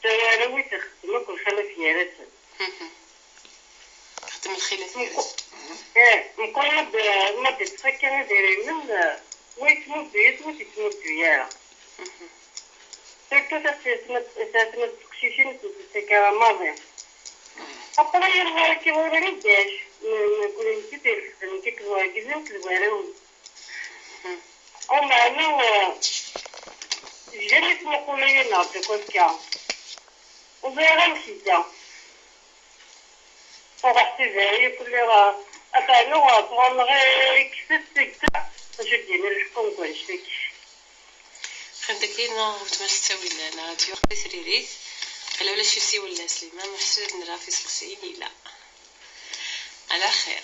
تياروي تخدم كل خلف يارسن تخدم الخلاف يارسن مقرب ما تتفكر دايرين من ويتموت وتتموت يا تركت تسمت تكشيشين تتكرر ماضي أبغى يرجع كيوري داش نقول إنتي تخدم كيك واجزين كذبارون أو معنا جلس مقولين نعطيكم كام وزيرا مشيتا ورحت زاهي كل راه أتعنو أطول غير كسبتك باش دينا الحكم كلش فيك عندك لينا وتمستوي لنا راديو سريريت على ولا شي سي ولا سليمان محسود نرا في سقسيني لا على خير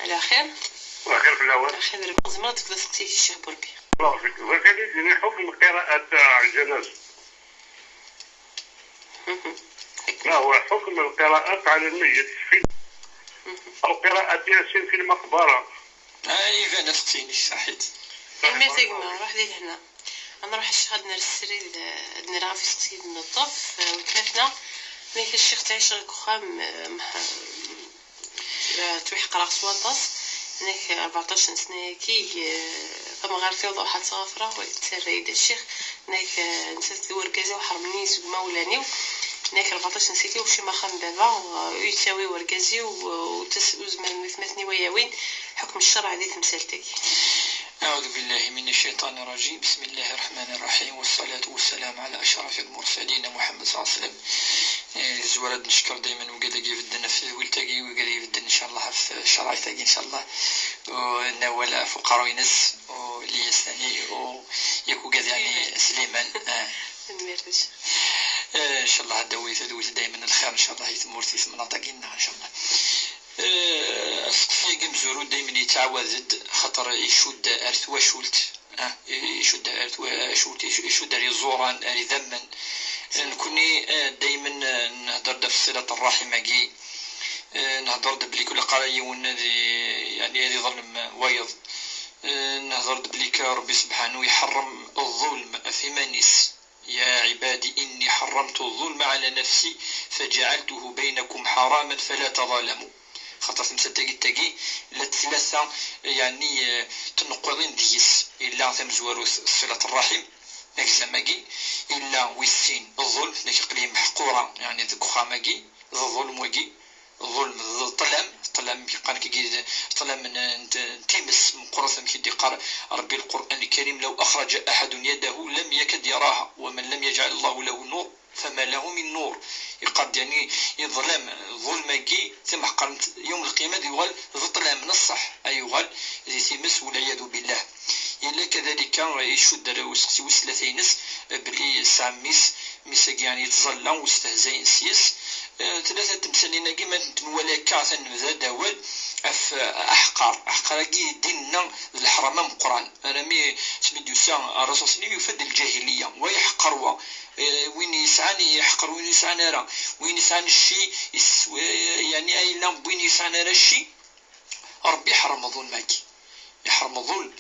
على خير وخير في الأول على خير زعما تقدر تسقسي الشيخ بربي الله فيك وكان حكم قراءة الجنازة ما هو حكم القراءة على الميت في أو قراءة ياسين في المقبرة إذا نسقسيني صحيت الميتك ما روح دير هنا أنا نروح الشغل نرسري نرا في سقسي ننظف وثلاثنا ملي الشيخ تعيش الكخام تويح قراء سواطاس هناك 14 سنة كي فما غير في وضوحات صغافرة ويتسرى الشيخ هناك نسيت ورقازي وحرمني سوق مولاني هناك 14 نسيتي وشي ما خام بابا ويساوي ورقازي وزمان مثمثني وياوين حكم الشرع ذي تمثالتك. أعوذ بالله من الشيطان الرجيم. بسم الله الرحمن الرحيم والصلاة والسلام على أشرف المرسلين محمد صلى الله عليه وسلم. زوالد نشكر دائما وقاعد يفدنا في ولتاقي وقاعد يفدنا إن شاء الله في الشرع تاقي إن شاء الله ونوال فقراء وينس واللي يستاني ويكو قاعد يعني سليمان إن شاء الله دويت دائما الخير إن شاء الله يتمورتي في مناطقنا إن شاء الله. أسقسي مزورو دايما يتعوذ خاطر يشد أرث وشولت يشد أرث وشولت يشد ريزوران ريذمن نكوني دايما نهدر في صلة الرحم كي نهدر بلي كل قرايون يعني هذه ظلم ويض نهدر بلي ربي سبحانه يحرم الظلم في منيس يا عبادي إني حرمت الظلم على نفسي فجعلته بينكم حراما فلا تظالموا خاطر تمسالتاكي ثلاثة يعني تنقضين ديس إلا تمزورو صلة الرحم نكزماكي إلا ويسين الظلم نكقليه محقورة يعني ذك خاماكي الظلم وكي الظلم الظلم يقال كي ظلم تيمس من قرص كي قال ربي القرآن الكريم لو أخرج أحد يده لم يكد يراها ومن لم يجعل الله له نور فما له من نور يقد يعني يظلم ظلمكي ثم قرنت يوم القيامة يقال ظلم نصح أي يقال يتمس والعياذ بالله إلا كذلك يشد وسقسي وسلثينس بلي ساميس ميساق يعني يتظلم واستهزاء سيس ثلاثة تمثالين كيما نتنولا كاثا نبذا داول أحقار كي ديننا الحرام القرآن أنا مي سميتو سا الرسول صلى يفد الجاهلية ويحقروا وين يسعني يحقر وين يسعني راه وين يسعني الشيء يعني أي لام وين يسعني راه الشيء ربي يحرم ظلمك يحرم ظلم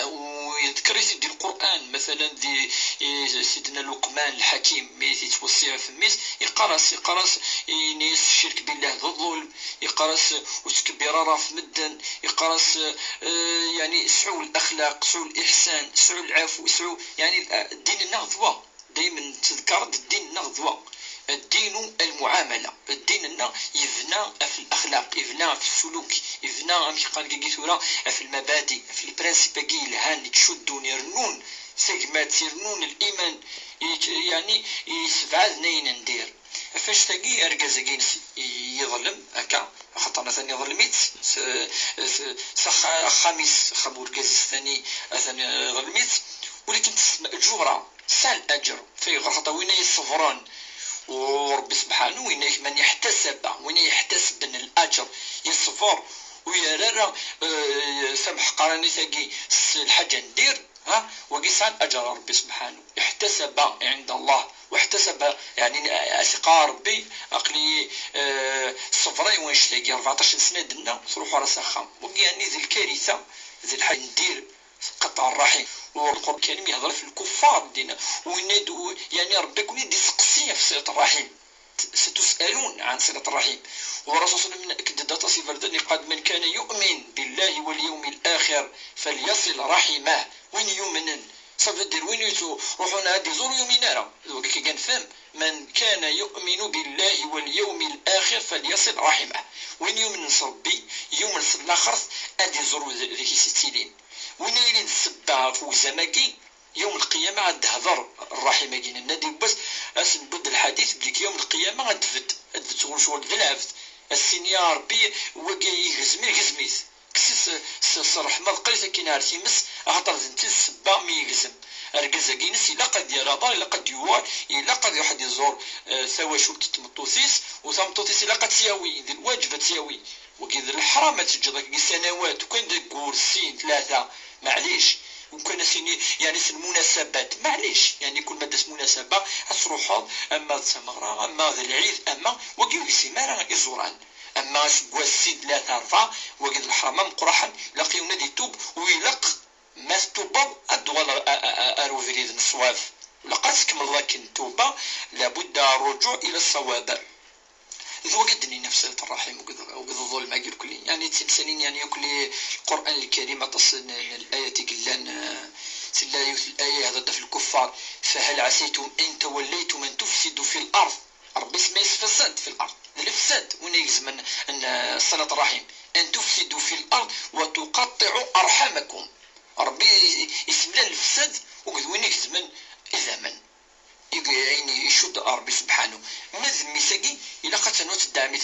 ويذكر سيدي القرآن مثلا دي سيدنا لقمان الحكيم ميت يتوصيها في الميس يقرص ينيس الشرك بالله ذو الظلم يقرص وتكبر راه في مدن يقرص يعني سعو الأخلاق سعو الإحسان سعو العفو سعو يعني الدين النغضوة دايما تذكر الدين النغضوة الدين المعاملة الدين يبنى في الأخلاق يبنى في السلوك يبنى كي قال كيثورا في المبادئ في البرانسيب كي الهان تشدون يرنون سيغمات يرنون الإيمان يعني يسبعد نين ندير فاش تاقي أرقازاكي يظلم هكا خاطر مثلا يظلميت خميس خبور كاز الثاني مثلا يظلميت ولكن الجورة سال أجر في غرفة وين يصفران وربي سبحانه وين من يحتسب من الأجر يصفر ويرى سمح قراني ثقي الحاجة ندير وقيسان أجر ربي سبحانه احتسب عند الله واحتسب يعني أثقى ربي أقلي صفرين ويشتاقي 14 سنة دنا تروحوا راسها خام وقياني ذي الكارثة ذي الحاجة ندير قطع الرحم والقرآن الكريم يهضر في الكفار دينا وينادوا يعني ربي يكون يدي سقسيه في صلة الرحم، ستسألون عن صلة الرحم. والرسول صلى الله عليه وسلم أكد تصف قال من كان يؤمن بالله واليوم الآخر فليصل رحمه. وين يؤمن صافي دير وين يتو روحنا هادي زور يومينا كي كنفهم من كان يؤمن بالله واليوم الآخر فليصل رحمه. وين يؤمن ربي يوم الآخر هادي زور ذيك ستيلين. وين يلين السبعة فوق زماكي يوم القيامة غاد هضر الرحمة كاين نادي بس اسنبد الحديث بليك يوم القيامة غاد تفد تغول شغل ذا العبد السين يا ربي وكاي يغزميت كسس الرحمة قلت كاين عرفتي مس هضر زنتي السبع مي يغزم ركز كينس إلا قد يرابا إلا قد يوال إلا قد واحد يزور ثواشو تمطوثيس وثمطوثيس إلا قد تساوي ذي الواجبة تساوي وكذا الحرام تجد سنوات وكان دكور سين 3 معليش وكان سيني يعني المناسبات معليش يعني كل ما داس مناسبة تروحوا أما التمغرة أما ذا العيد أما وكيو يسمى يزوران أما سين 3 4 وكذا الحرام مقرحا لقيو نادي توب ويلق ما توبا الدوال أروفيريد الصواف لقد كمل لكن توبا لابد الرجوع إلى الصواب. ذو قدني نفس الرحيم وقد الظلم أجل كلي يعني تمسنين يعني يكلي القرآن الكريم تصل الآية قلان سلا الآية هذا في الكفار فهل عسيتم إن توليتم أن تفسدوا في الأرض. ربي اسمه يفسد في الأرض الفساد وين يلزم أن صلة الرحيم أن تفسدوا في الأرض وتقطعوا أرحامكم. ربي يسمى الفساد وقد وين يلزم إذا من يعني يشد ربي سبحانه ماذا ميساقي إلا قتنوت الدعمية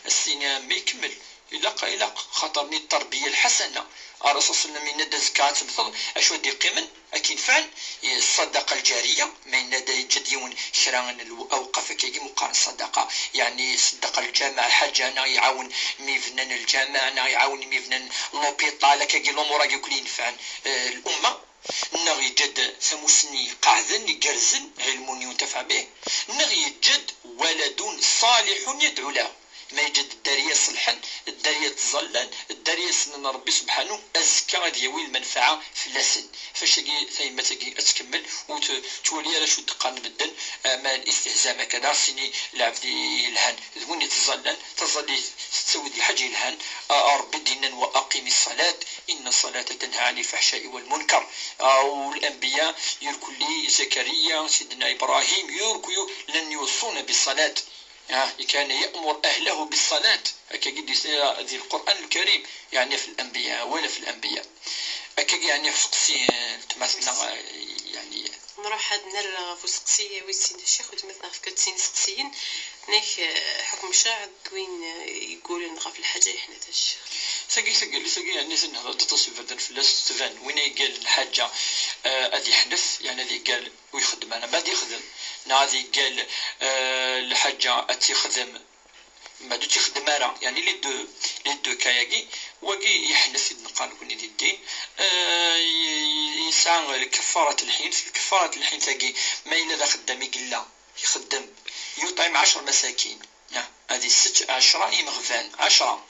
السيني ما يكمل إلا خاطرني التربية الحسنة. الرسول صلى الله عليه وسلم ينادى زكاة مثل أشو دي قيمن أكيد فعل الصدقة الجارية ما ينادى يجديون شران الأوقاف كي مقارن الصدقة يعني الصدقة الجامع الحاجة أنا يعاون ميفنان الجامع أنا يعاون ميفنان لوبيطال كي الأمور كي ينفع الأمة نغي جد ثمسني قاعدن يجرزن علم ينتفع به نغي جد ولد صالح يدعو له ما يجد الدارية صلحا الدارية تظلن الدارية سنن ربي سبحانه أزكى ديوي المنفعة في اللسن فاش ثيما تجي أتكمل وتولي على شو تقان بدن ما الاستهزاء كذا سني لعبدي الهان ذوني تظلي تسوي دي حاجة الهان ربي دينا وأقيم الصلاة إن الصلاة تنهى عن الفحشاء والمنكر. أو الأنبياء يركوا لي زكريا سيدنا إبراهيم يركوا لن يوصون بالصلاة كان يأمر أهله بالصلاة أكيد ذي القرآن الكريم يعني في الأنبياء ولا في الأنبياء أكيد يعني فسقسي تمثلنا يعني نروح هاد نرى فسقسية ويسين الشيخ وتمثلنا في كتسين سقسيين هناك حكم شاعر وين يقول نخاف الحاجة إحنا الشيخ ساقي يعني سنهضر تصوير بدل في الاستفان وين قال الحاجة أذي حنف يعني ذي قال ويخدم أنا بعد يخدم نادي قال الحاجة أتيخدم ما دو تخدم أنا يعني لي دو كاياكي وقي يحنف نقال كوني دي الدين يسعى الكفارة الحين في الكفارة الحين تلاقي ما إلا ذا خدام يقلا يخدم يطعم 10 مساكين هذه 10 يمغفان 10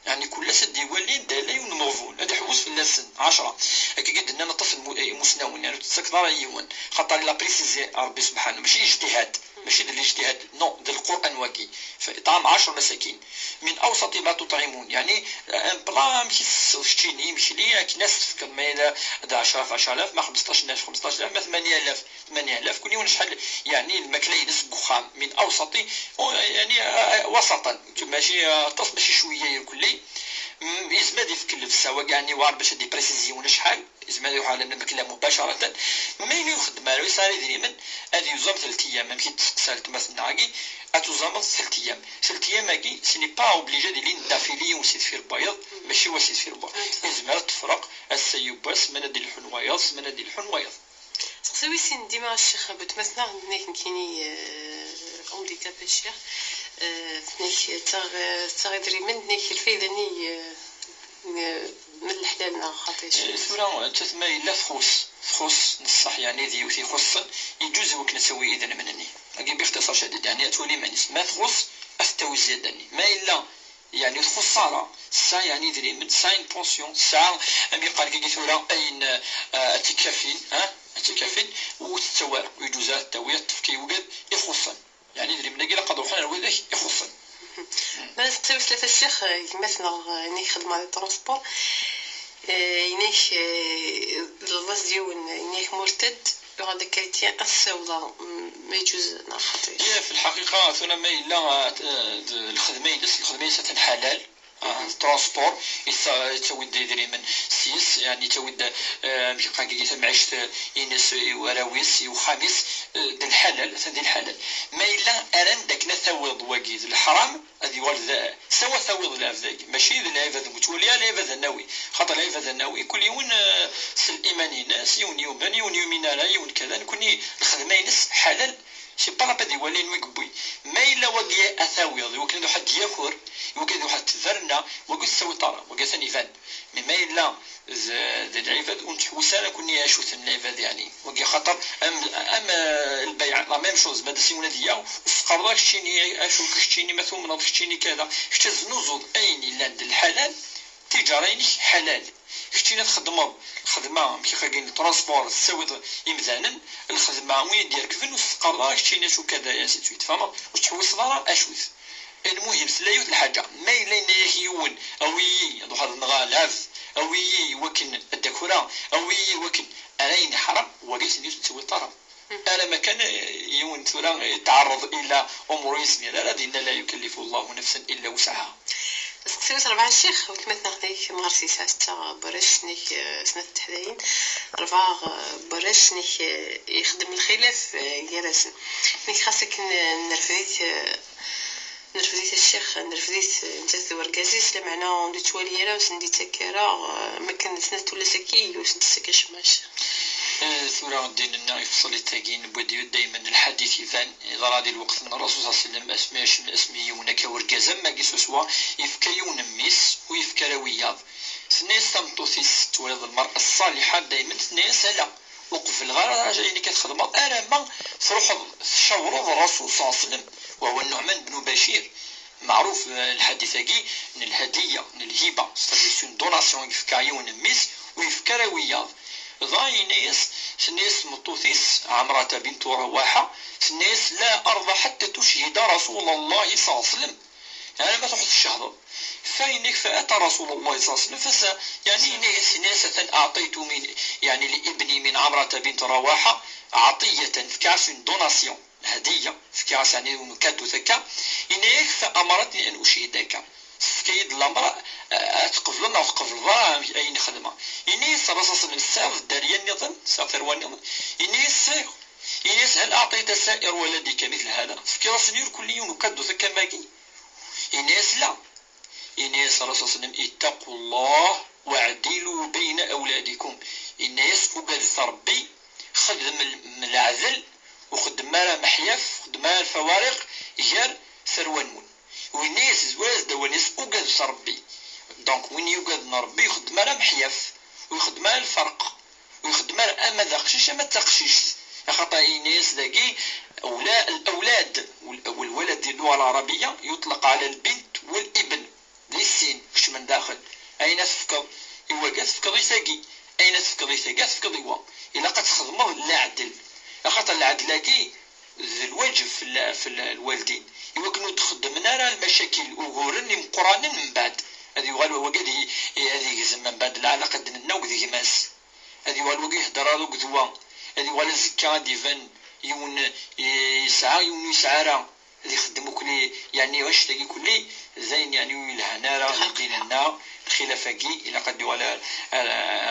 يعني كل سد يولي دالي ونوفون هذا حوس في اللسن 10 هكا قد اننا طفل مسنون يعني تستكثر يوم خاطر لا بريسيزي ربي سبحانه ماشي اجتهاد ماشي ديال الاجتهاد نو ديال القران واقي فاطعام 10 مساكين من اوسط ما تطعمون يعني ان بلا ماشي شتيني ماشي لي ناس تفكر ما الى 10000 ما 15000 ما 8000 كل يوم شحال يعني الماكله ينس بخام من اوسط يعني وسطا ماشي تص ماشي شويه كلي يزمد يفكر السوا يعني وار باش دي بريسيزيون شحال يزمد يروح على الماكله مباشره ما يخدم مالو يصير يدير من هذه يوزم 3 ايام ممكن تسالت مثلا عاقي اتوزم 3 ايام 3 ايام عاقي سيني با اوبليجي دي لين دافيلي وسيت في البيض ماشي وسيت في البيض يزمد تفرق السيوباس من هذه الحنوايض من هذه الحنوايض سوي سين ديما الشيخ بتمثل هناك كايني اونديكاب الشيخ هناك تغدري من هناك الفيداني من الحلال خاطيش ثورة تثمى إلا فخوص نصح يعني ذي وثي خصا يجوز وك نسوي إذن منني أجي باختصار شديد يعني أتولي مانيس ما فخوص أفتوي زيدني ما إلا يعني خساره سا يعني دري من ساين بونسيون ساعه ام يقال كي ثورا اين اتكافين اتكافين وتتوار ويجوزات التوية تفكي وقد يخصن يعني دري من قيل قدر خلينا نقول لك يخصن. بس ثلاثة الشيخ مثلا إني خدمة على الترونسبور إني الراس ديون إني مرتد وهذا كيتيا السوداء ما يجوز نخطي. في الحقيقة ثنا ما إلا الخدمين حلال ترانسبور يتود يدري من سيس يعني يتود كي معيشة ينس وراويس وخامس الحلال ثدي الحلال ما إلا أران داك نثوض واجد الحرام هذه والد سوا ثوض الأفذاك ماشي العباد المتولية العباد النووي خاطر العباد النووي كل يوم سل إيماني ناس يون يومن يون يومنا لا يون كذا نكوني الخدمة ناس حلال شي با لابد يولي نويكبوي ما إلا وقيا أثاويض وكان واحد ياكل وكان واحد تذرنا وقلت سوي طرا وقال ثاني فان ما إلا ذا العباد ونتحوسانا كوني أشوث العباد يعني وقيا خاطر أم البيع لا ميم شوز ما دسيونا ديا وفقر شتيني أشوف شتيني مثلا من شتيني كذا شتز نوزض أين لاند الحلال تجارين حلال شتينا تخدم خدمة كي خاقين ترانسبور تساوي إمزانا الخدمة وين ديالك فين وفقر شتينا شو كذا يا سيدي فما واش تحوس ضرر أشوث المهم سلايوت الحاجة ما إلا يون أوي هذا النغالف أوي وكن الدكورة أوي وكن أرين حرام وقيت الناس تسوي طرب أنا ما كان يون ثورة يتعرض إلى أمور اسمية لا دين لا يكلف الله نفسا إلا وسعها. سيرت ربع الشيخ وكمت ناخديك مغرسي ساستا برش نيك سنة التحدين ربع برش نيك يخدم الخلاف جالسن نيك خاصك نرفديت الشيخ نرفديت نتا وركازيس لمعنى ندي تواليرا وسندي تكارا ما كان سنة ولا سكي وسندي سكي شماش ثورة الدين النار يفصل التاقين بوديو دايما الحديث يفان إذا رادي الوقت من الرسول صلى الله عليه وسلم أسماش من أسميون كوركازا ما قيسوا يفكيون ميس ويفكراوياض ثنيس تمطوثيس تولد المرأة الصالحة دايما ثنيس لا وقف الغرض جايني كتخدم أنا ما تروح شورض الرسول صلى الله عليه وسلم وهو النعمان بن بشير معروف الحديث هاكي من الهدية من الهبة سون دوناسيون يفكايون ميس ويفكراوياض ضاي ناس مطوثيس عمرة بنت رواحة ناس لا أرضى حتى تشهد رسول الله صلى الله عليه وسلم يعني ما تحط الشهر فإنك فأتى رسول الله صلى الله عليه وسلم يعني ناس أعطيت من يعني لابني من عمرة بنت رواحة عطية في كاس دوناسيون هدية في كاس يعني كادو ثكا إنك فأمرتني أن أشهدك كيد الامر تقفلنا وتقفلها اي خدمه انيس رصاص من الساف داريا النظام سافر ونظام انيس هل اعطيت سائر ولدك مثل هذا فكرة سنير كل يوم كدو ثكا باقي انيس لا انيس رصاص اتقوا الله واعدلوا بين اولادكم انيس وقال ربي خدم من العزل وخدم مال محيف خدم مال الفوارق غير ثروان وناس زواز دوانيس وقاد ربي دونك وين يوقاد ربي يخدم على محيف ويخدم على الفرق ويخدم على اما داقشيش اما تقشيش خاطر ناس داكي الاولاد والولد ديال اللغه العربيه يطلق على البنت والابن للسين كش من داخل اين تفكر ايوا تفكر يساقي اين تفكر يساقي تفكر ايوا الا قد تخدموا لا عدل خاطر العدل كي الواجب في الوالدين يمكنوا تخدمنا راه المشاكل وغورني مقرانين من بعد هذه قالوا هو قال هذه زعما من بعد العلاقه ديال النوك ذي ماس هذه قالوا يهضر هذوك ذوا هذه ولا زكا ديفن يون يسعى راه اللي يخدموا كلي يعني واش تلاقي كلي زين يعني الهنا راه بيننا الخلافه كي الى قد ولا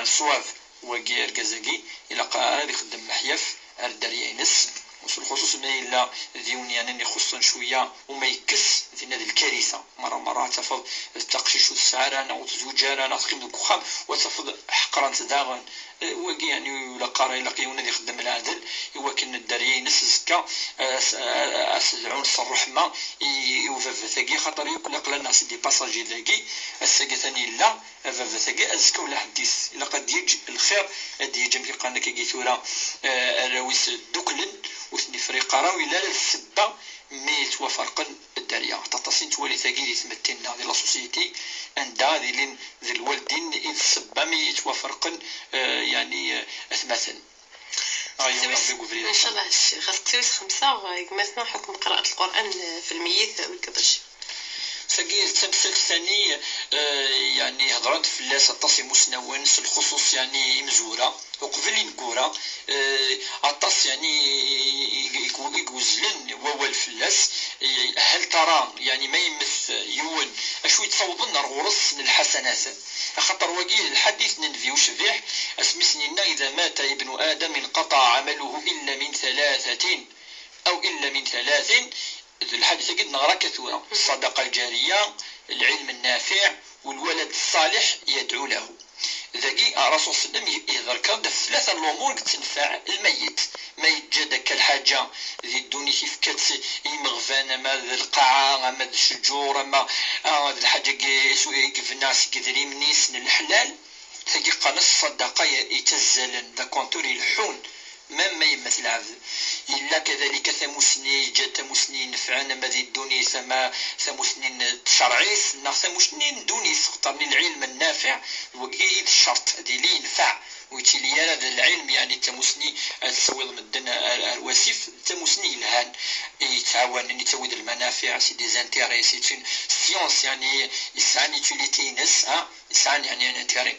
الصواف وغير كازاكي الى قال يخدم محيف الدريا ينس وفي الخصوص ما إلا ديون يعني يخصن شوية وما يكس دينا هذه الكارثة مرة تفض التقشيش والسعرانة وتزوجانا تقيم الكخام وتفض حقرا تداغن وكي يعني يلاقيون اللي يخدم العدل يوكن الدريا نس زكا اسعون الرحمة يوفافثاكي خاطر يقلق لنا سيدي باساجي ذاكي الساقي ثاني لا فافثاكي ازكا ولا حديث الا قد يجي الخير ادي يجي في قناه كي ثورة الراويس دوكلن وثني فريق راوي لا السبه ميت وفرقا الداريه تتصل تولي ثقيل يتمتلنا ديال لا سوسيتي عندها ديال الوالدين إذ سبا يتوافرقن يعني أثمثن. ان شاء الله الشيخ خاصك تسويس 5 مثلا حكم قراءة القرآن في الميت والكبرش ساقي التمثال الثاني يعني هضرات في اللاس الطاس مسنونس الخصوص يعني مزورة وقبل نقورا الطاس يعني يقوزلن ووال فلاس هل ترى يعني ما يمث يون اشو يتصوضن الغرس من الحسنات خاطر وقيل الحديث ننفي وشبيح اسمسنينا اذا مات ابن ادم انقطع عمله الا من 3 او الا من 3 الحديث قد نغرى كثورة الصدقة الجارية العلم النافع والولد الصالح يدعو له ذاكي الرسول صلى الله عليه وسلم يهضر كذا 3 الأمور تنفع الميت ما يتجدك الحاجة ذي الدنيا كيف كت يمغفان ما القاعة ما الشجور ما الحاجة كيف الناس كذري منيس الحلال ذاكي قال الصدقة يتزلن ذا كونتوري الحون ما يمثل عبد إلا كذلك ثمسني جاء ثمسني نفعنا ما ذي الدنيا ثمسني تشرعيس ثمسني دوني اختار العلم النافع وقيد الشرط هذه لي ينفع ويتيلي هذا العلم يعني تمسني تسوي مدن الوسيف تمسني الهان يتعاون يتويد المنافع سي دي زانتيري سي سيونس يعني يسعني توليتينس يسعني يعني انتيري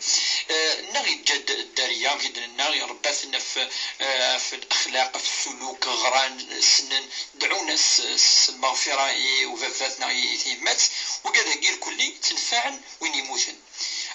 نغي جد الداريه جدا نغي رباتنا في الاخلاق في السلوك غران سنن دعونا المغفره وفاتنا يتيمات وكذا كير كلي تنفعن وين يموتن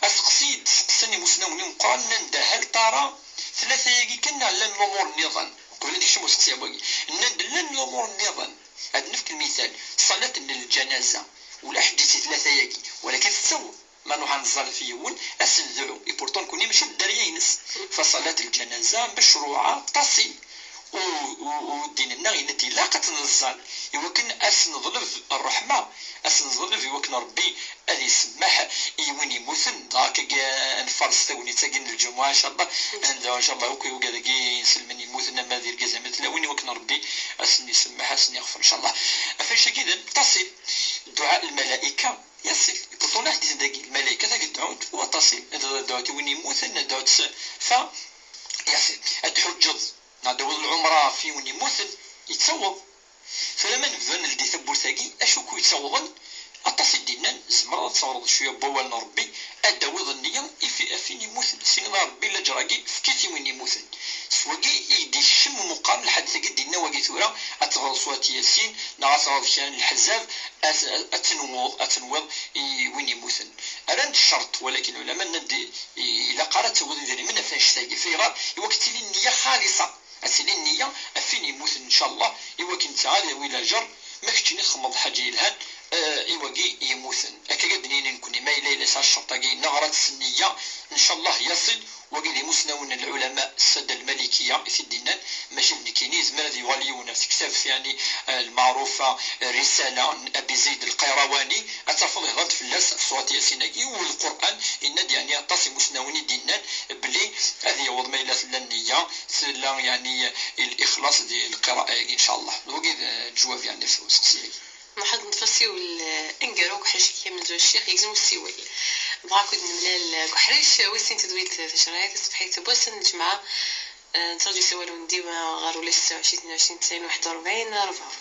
أسقسيد سني مسنوني مقارنة هل ترى 3 يجي كنا لن الأمور النظام قبل ديك شو مسقسي أبوي لن الأمور النظام هذا نفك المثال صلاة الجنازة ولا حديث 3 يجي ولكن تسوى ما نروح نزال فيه ون أسنذعو يبورتون كوني مش الدريينس فصلاة الجنازة مشروعة تصي ودين النغي ندي لا قتنزل يمكن أسنظلف الرحمة أسنظلف يمكن ربي أذي سمح يوين يموثن ذاك نفرس ثوني تاقين الجمعة إن شاء الله إن شاء الله وكي وكذا كي يسلمني يموثن ما ذي الجزء مثل وين يمكن ربي أسني سمح أسني يغفر إن شاء الله فاش كذا تصل دعاء الملائكة يصل يقولون حديث ذاك الملائكة ذاك الدعوة وتصل دعوة وين يموثن دعوة ف يصل الحجة نادو العمره في وني موثل يتصوب فلما نبدا نلدي ثبور ثاقي اشوكو يتصوبن اتصل دينا زمرا تصور شويه بوال ربي اداوي ظنيا فين يموثل سينا ربي لا جراكي فكيتي وين يموثل سواقي يدي الشم مقام لحد ثاقي دينا واقي ثورا اتغل صوات ياسين نغاص كان الحزاب اتنوض وين يموثل اران الشرط ولكن العلماء ندي الى قرات تودي ذري من فاش ثاقي في غار يوقت لي النيه خالصه أسلي النية أفين يموت إن شاء الله إوا كنت تعالى ويلا جر ما كتشني خمض حاجة يلهان إوا كي يموتن أكا قدنيني نكوني ما إلا إلا الشرطة كي نغرات السنية إن شاء الله يصل وقيل مسنون العلماء السادة المالكية في الدينان ماشي النكينيز ماذا يغاليون في كتاب يعني المعروفة رسالة أبي زيد القيرواني أتفضل هضرت في اللاس في صوت ياسيناكي والقرآن إن يعني أتصي مسنوني دينان بلي هذه وضع ميلة النية سلا يعني الإخلاص ديال القراءة إن شاء الله وقيل الجواب يعني في السقسية نحط نتفسيو الانقرو كحريش كيما نزو الشيخ يلزم السيوي بغاكو نملا كحريش ويسين تدويت تشرايك صبحيت بوسن الجمعة نترجي سوالو نديما غارو لسه 22 90 41 44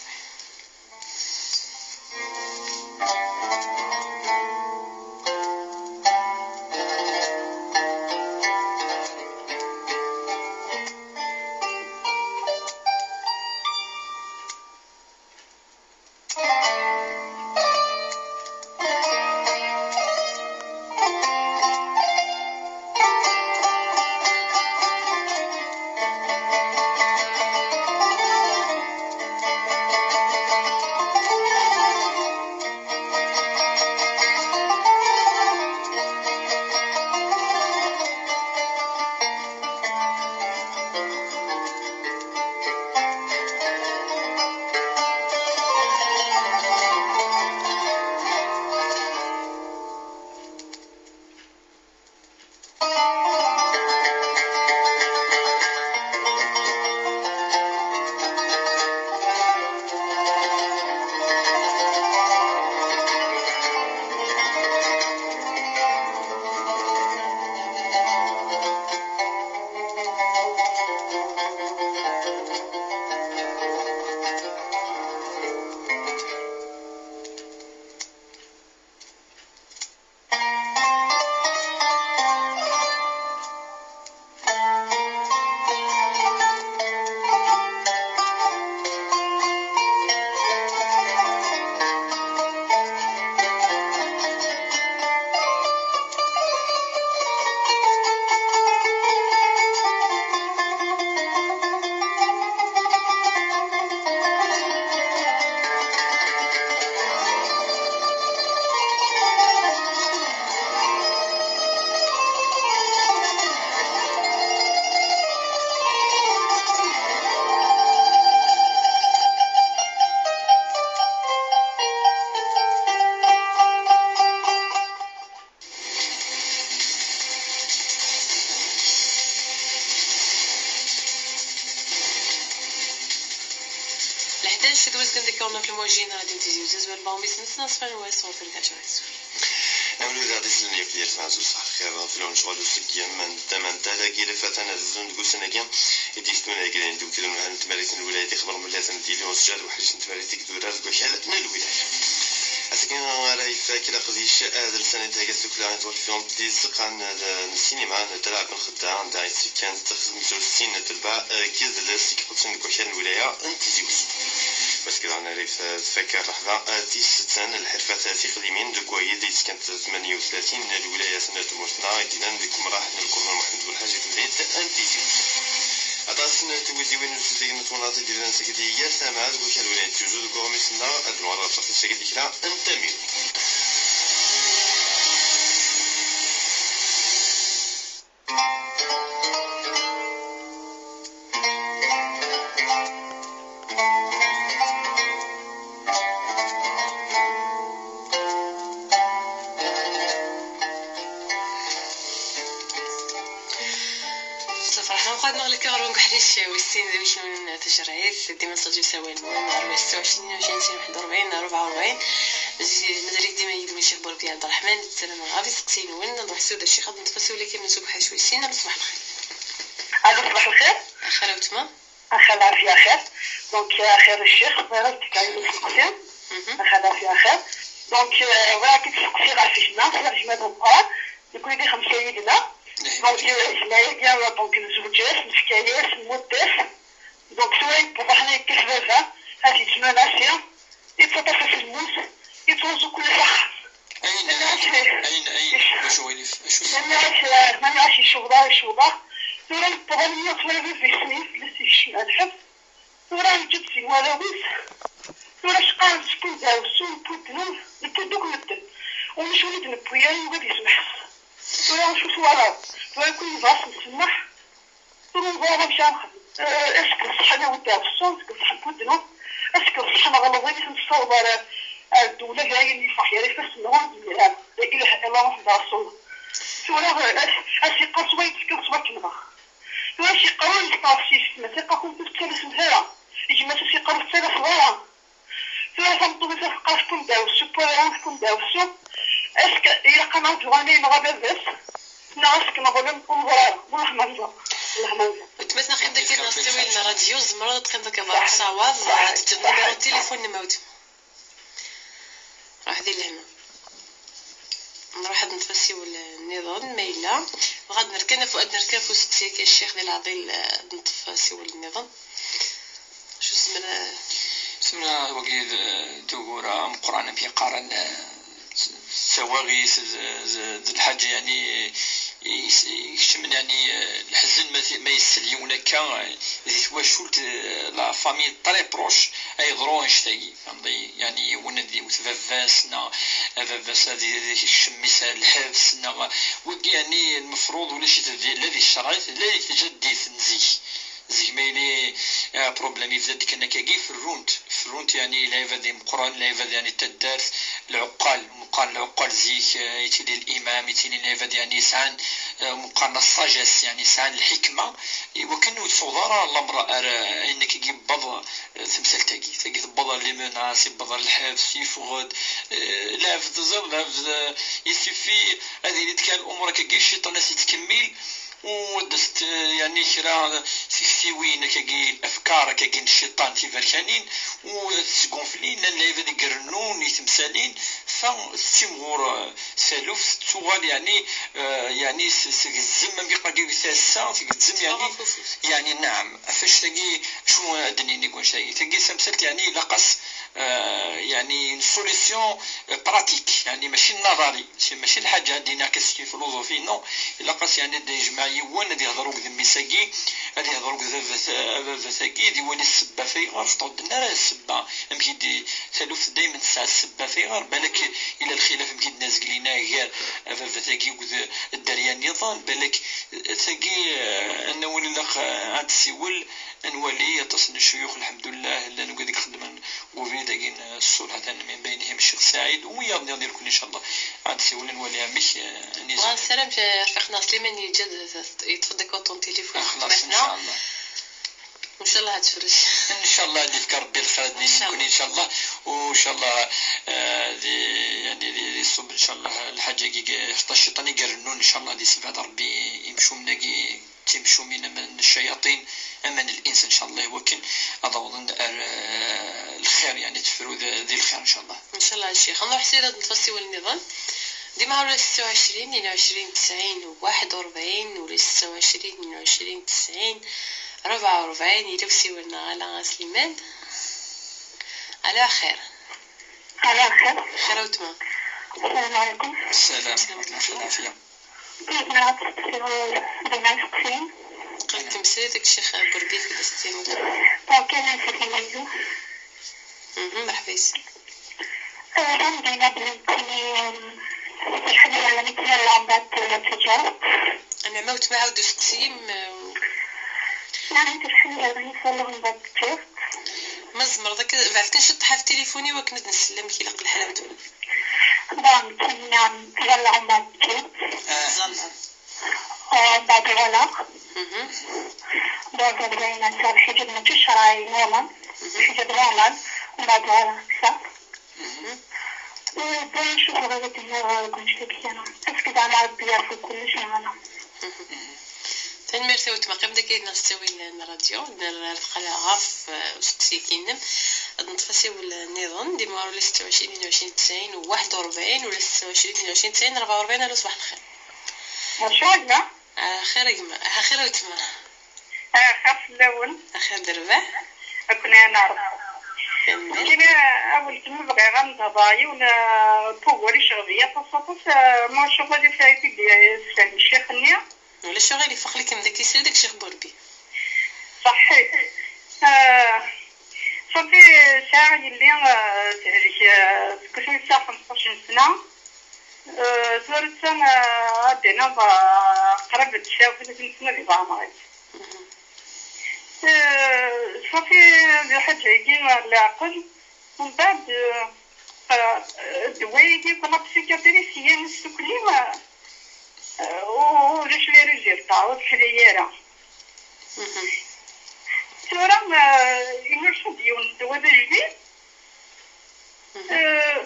الحداش دوز كنديك كنا في المواجهين غادي نتيجي جوج بالباميس نسنا صفر ويسو في الكاتشويس نقولوا هذا السنة في الفاز وصح خير في لون شغل وسكيا من تمن تالا كي لفتنا الزون تقول سنة كيا يديستونا كي ندو كذا من تمارين الولايات خبر من لازم تيلي سجاد وحاجة تمارين تقدر وكالتنا الولاية أسكن راهي فاكرة قديش هذا السنة تاعك السكلان تقول فيهم تيسق عن السينما نتلاعب الخداع عندها كانت تخدم السين تبع كيز السيك قدسن كوشان الولاية انت زيوس بس كذا أنا ريف تفكر لحظة تيس سنة الحرفة تاعي قديمين دكوي ديس كانت 38 الولاية سنة موسنا دينا بكم راح نلقوا محمد والحاجة تبديت انت زيوس أتاسنا توزي وين نسيتي نتونات ديالنا سكدي يا سامع وكان الولاية تجوز كوميسنا أدوار الصف سكدي كلا انت مين ويستين ذوي شنو تشريعات ديما نسجل سوالف 26 22 41 44 مازال ديما يدوي الشيخ بوربي عبد الرحمن السلام غادي سقسين وين نروح سود الشيخ غادي نتفسوا لك من سوق حشوي سينا صباح الخير. الو صباح الخير. خير وتما. خير العافيه خير. دونك خير الشيخ بارك عليك سقسين. خير العافيه خير. دونك راك تسقسي غير في جماعه في جماعه القران يكون دي 5 يدنا. دونك جماعه ديال دونك الزوجات الحكايات المدات دونك سواء بوحنا كيفاش هذه تسمى يتطفى في الموس يتوزو كل شخص أين واش ويلف ما نعرفش الشوضة تورا الطغنية تورا في سنين لسي الحب تورا نجد في ولاويس تورا شقان سكون داوسو نبودنو نبودوك مدن ومش ولد نبوياني وغادي يسمح تورا نشوفو على تورا يكون باص نسمح تورا نبغى نمشي نخدم اسكو الصحة انا وداوسو اسكو الصحة نبودنو اسكو الصحة ما غلطينيش نتصور الدولة جاية اللي صحية ريفاس النهار ديالها لا إله إلا الله محمد رسول الله تورا أشي قصوى يتفكر صبا كنبا تورا شي قوان يستعصيش ما تلقاكم تتكلس مهارة يجي ما تسي قرب تسالة صغيرة تورا تنطو بزاف قاشكم داوسو بورانكم داوسو اسك إلا قناة جواني نغابا بس نعرفك نغابا نقول ضرارة والله ما نزا والله ما نزا تمسنا خير داك نستوي الراديو زمرض كان داك الضرب صواز نميرو التليفون نموت راح دير لهنا نروح نتفسيو النظام مايله غاد نركن فؤاد نركن فو سكسيك الشيخ ديال العضيل نتفسيو النظام شو سمنا وقيد دوغورا مقران في قرن سواغيس الحاجة يعني يشمل يعني الحزن ما يسليونا كان يتواشلت لا فامي طري بروش اي ضرونش تاعي فهمتي يعني وندي وتفافاسنا فافاس هذه الشمس الحبسنا وكي يعني المفروض ولا شي الذي الشرعي لا يتجدي تنزيه زي مايلي بروبليم يفزاد كنا كاكي في الرونت يعني لا يفاد مقران لا يفاد يعني تدارس العقال زيك يتيلي الامام يتيلي لا يفاد يعني سان مقارنه الصاجس يعني سان الحكمه وكانوا تصورا الامر انك يجيب بض تمثال تاكي بض لي مناس بض الحبس يفقد لا فزر لا يسفي هذه اللي كان الامور كاكي الشيطان يتكمل ودست يعني كرا في وين كاكي الافكار كاكي الشيطان تيفركانين وتسقونفلين لا يفاد يقرنون يتمثالين فالتيمور سالوف تغال يعني سكزم ما بيقا كيساسا تكزم يعني نعم فاش تاكي شنو ادني نقول شيء تاكي سمسلت يعني لقص يعني سوليسيون براتيك يعني ماشي نظري ماشي الحاجه عندنا كسكي فيلوزوفي نو لقص يعني دي جماعي وين غادي يهضروا قدام ميساكي غادي يهضروا قدام فساكي دي ولي السبه في غير فطودنا راه السبه يمكن دي ثالوث دائما تسعى السبه في غير بالك الى الخلاف يمكن الناس قلينا غير فساكي وذ الدريان نظام بالك ثاكي انه ولا عاد سيول نولي يتصل الشيوخ الحمد لله لا نقعد نخدم وفي داكين الصلح من بينهم الشيخ سعيد ويا ندير كل ان شاء الله عاد سيولي نولي عميش نيزو السلام رفيقنا سليمان يجد يتفضل كوطون تليفون خلاص ان شاء الله وان شاء الله هتفرج. ان شاء الله يديك ربي الخير نكون ان شاء الله، وان شاء الله يعني الصبر ان شاء الله الحاجه حتى الشيطان يقرنون ان شاء الله دي سبعة ربي يمشوا مناقي تمشوا من الشياطين امان الانس ان شاء الله وكن اظن الخير يعني تفروا ذي الخير ان شاء الله. ان شاء الله الشيخ نروح سيره نتفسي والنظام ديما ولا 26 22 90 41 ولا 26 22 90 44 يلوسي ولنا على سليمان على خير. على خير. خير وتمام. السلام عليكم. السلام ورحمة الله وبركاته. قلت مسيرتك الشيخ بردي في الاستيم. كان في المنزل. مرحبا يسر. عندنا بنتي الحمد لله مثل العمبات التجارة. أنا موت معه دستيم. نعم الحمد لله بالنسبة للعمبات التجارة. مزمر ذاك بعثت نشطحها في تليفوني وكنت نسلم كي لقد الحلاوة. نعم مثل العمبات التجارة. بعد الغلاق. بعد الغلاق صار حجب متشرعي نورمال. حجب نورمال وبعد الغلاق نشوف غلط النار كنت كيانا بس كده على ربي يعرف كلش معنا. تنمرتي وتمقم داكي نستوي الراديو نلقى غاف وستيكينم نتفسي النظام ديما ولا 26 22 90 و 41 ولا 26 22 90 44 على صباح الخير. ما شاء الله. خير يما خير وتما. خاف الاول. خير دربه. كنا نعرف. كنا أول كلمة بقى غنى ضايع ولا طوري شغلية تصفص ما شغل اللي فايت اللي سلم الشيخ النيا ولا شغل يفخ لك من ذاك يصير داك الشيخ بوربي صحيح. صافي ساعة اللي تعرف كل ساعة 15 سنة زورت سنة عدينا قرب تشاف 30 سنة اللي بعمرت. صافي الحاجة يجينا العقل من بعد الدوايا كنا بسيكاتريسية نسكلي ولاش لي ريزيرتا وتحلييرا تورا ينرشد ديون الدواء جديد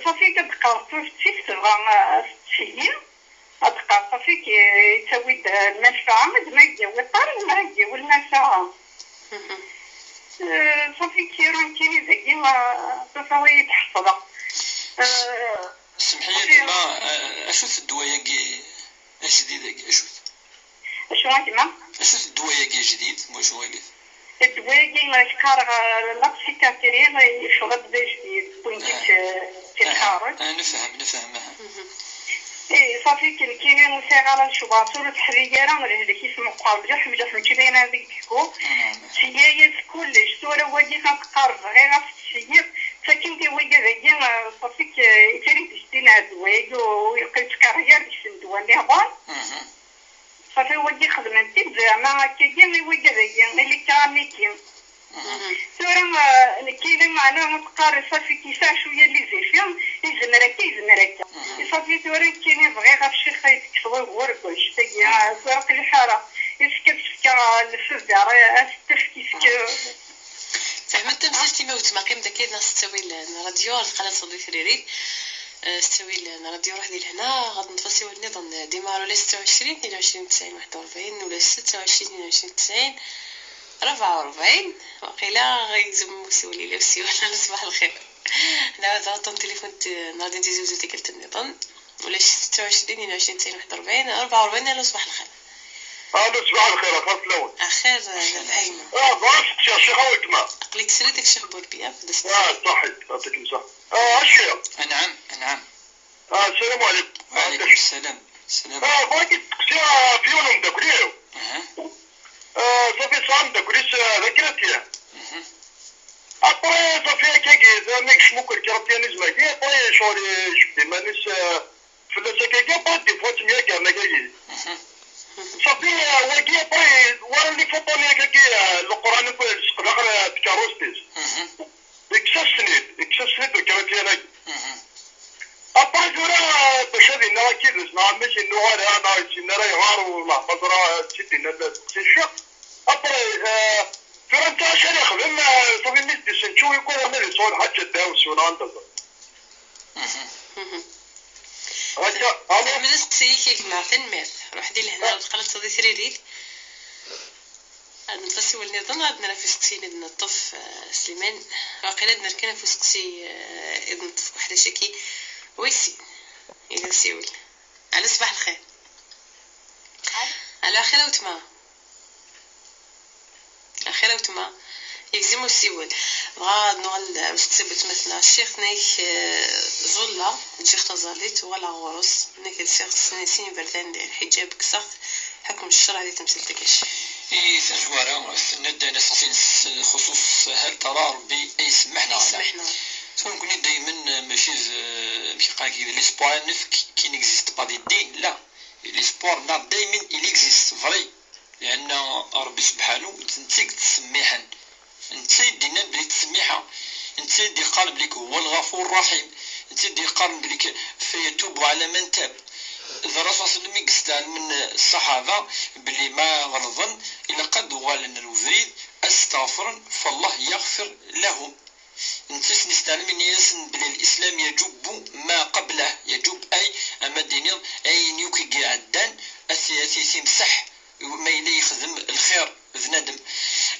صافي كتبقى في تبغى تسيين غتبقى صافي كيتساوي المنفعة ما يديو الطار ما يديو المنفعة صافي كاينين ذاكي صافي تحفظها. سمحي لي ما اشوف الدوايا جديدة شنو كيما اشوف الدوايا جديد واش هو اللي الدوايا كار لا بسيكاتري شغل بدا جديد بوينتي تخارج. نفهمها. اي صافي كاينين مساغله الشباطور التحريره اللي كيسموا قابله حمجه فهمتي باينه هذيك الكو سيايات كلش صوره واجي كتقرب غير السير فكنتي ويا ذاك صافي كيتريد يشتي هاد الواي ويلقى كارير باش ندوى نيفال صافي واجي خدمتي زعما كاين ويا ذاك اللي كاميكين صورة كاينه معنا متقارب صافي كيفاش شويه اللي زيفين يزمرك صافي صورة كاينين صغيره فشي خايف كسوي ورقش تاع صورة الحاره يسكت الفرده راه تفكيك فهمت مسلتي موت ما قيم داك الناس تسوي الراديو القناه صديق فريري استوي الراديو راح ديال هنا غادي نتفسيو النظام ديما ولا 26 22 90 41 ولا 26 22 90 44 وقيلا غيزم مسولي لا وسي ولا صباح الخير. انا هذا التليفون نادي ندير زوج تيكلت النظام ولا 26 22 90 41 44 ولا صباح الخير. صباح الخير اخاف لون اخير الايمن باش يا شيخ ويتما قليك سريتك شيخ بوربي بدست صحيح يعطيك الصحة. الشيخ نعم السلام عليكم. وعليكم السلام. بغيت تقسي فيهم داكليو صافي صام داكليس ذاكرتي après صافي كاكي ماك شموكر كرتياني زماكي après شوري شفتي مانيس فلاسا كاكي après دي فوا تميا كاع كاكي صافي واكي après ورا اللي فوطوني كاكي القران كل سقدر تكاروستيز اكسسنيت كرتياني après جورا باش هذه نرا كيدز ماشي نوار انا نرا يغار ولا بزرا سيدي نبدا تشيش après ترى انت عشان يخدم صافي ميدي سنتشو يكون انا اللي صور حاجه داوس ولا انت من السقسيك كما تنمر روح دي لهنا القلت صدي سريريك نفسي ولني ظن عندنا في سقسي ندنا الطف سليمان واقيلا عندنا كان في سقسي ابن الطف وحده شكي ويسي إذا سيول على صباح الخير على خير وتما خير وتما يكزمو السيول بغا نوغل باش تسبت مثلا الشيخ نايك زولا الشيخ تزاليت ولا غورس نايك الشيخ سنين بردان دير حجاب كسخ حكم الشرع اللي تمثلتكش اي ثجوارا ندى ناس خصوص هل ترى ربي يسمحنا كوني دايما ماشي قال كي لي سبور نف كي نيكزيست با دي الدين لا لي سبور دايما يليكزيست فري لان ربي سبحانه تنتيك تسميحا انت دينا بلي تسميحه انت دي قال بليك هو الغفور الرحيم انت دي قال بليك فيتوب على من تاب إذا الرسول صلى الله عليه وسلم من الصحابة بلي ما غلظن إلا قد غالنا الوفريد أستغفر فالله يغفر لهم نتس نستعلم ان يسن بلي الاسلام يجب ما قبله يجب اي اما دينير اي نيوكي عدان اثيثي مسح ما يلي يخدم الخير بنادم